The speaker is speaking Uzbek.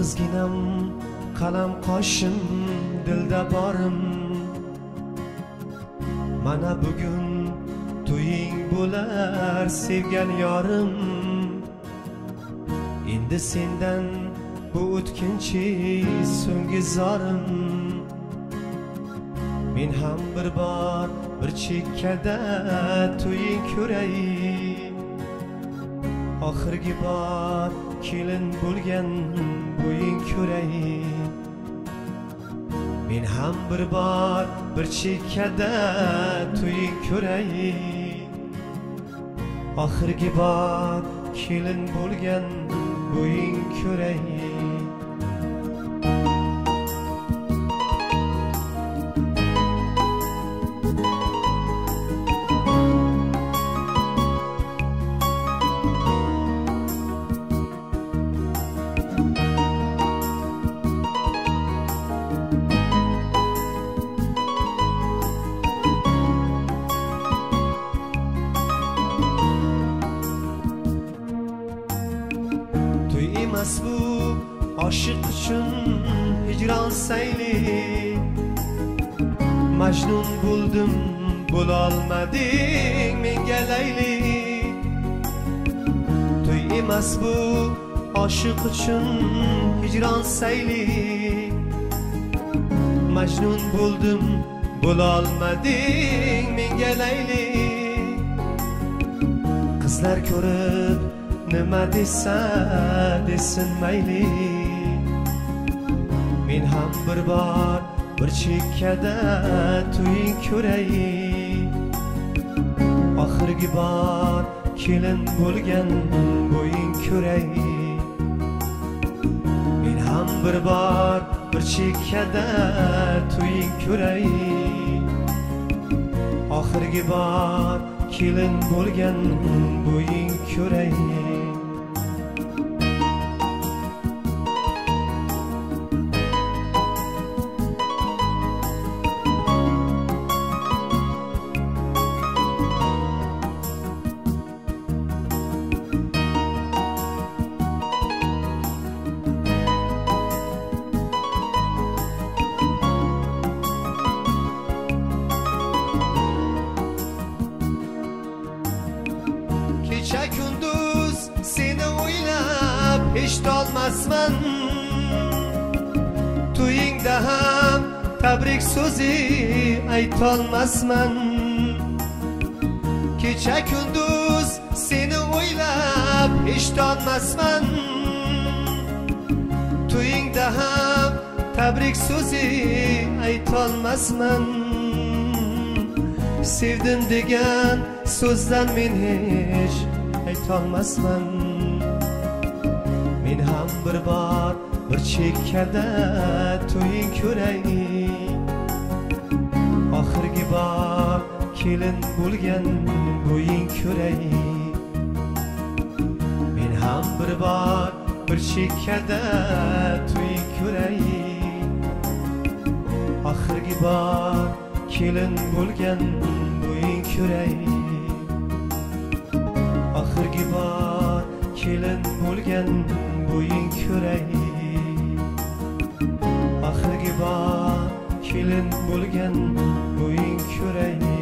Yolg'izginam qalam qoshim dilda borim. Mana bugun to'ying bo'lar sevgan yorim. Endi sendan bu o'tkinchi so'nggi zorim. Men ham bir bor bir chekkada to'ying ko'ray. Oxirgi bor kelin bo'lgan bo'ying ko'ray. Men ham bir bor bir chekkada to'ying ko'ray. Oxirgi bor kelin bo'lgan bo'ying ko'ray. Emas bu aşık uchun hicron sayli. Majnun buldum bo'lolmading menga layli. To'y emas bu aşık uchun hicron sayli. Majnun buldum bo'lolmading menga layli. Qizlar ko'rib nima desa desin mayli. Men ham bir bor bir chekkada to'ying ko'ray. Oxirgi bor kelin bo'lgan bo'ying ko'ray. Men ham bir bor bir chekkada to'ying ko'ray. Oxirgi bor kelin bo'lgan bo'ying ko'ray. Kecha kunduz seni o'ylab hech tolmasman. To'yingda ham tabrik so'zi aytolmasman. Kecha kunduz seni o'ylab hech tolmasman. To'yingda ham tabrik so'zi aytolmasman. Sevdim degan so'zdan men hech aytolmasman. Men ham bir bor bir chekkada to'ying ko'ray. Oxirgi bor kelin bo'lgan bo'ying ko'ray. Men ham bir bor bir chekkada to'ying ko'ray. Oxirgi bor kelin bo'lgan bo'ying ko'ray. Oxirgi bor kelin bo'lgan bo'ying ko'ray. Oxirgi bor kelin bo'lgan bo'ying ko'ray.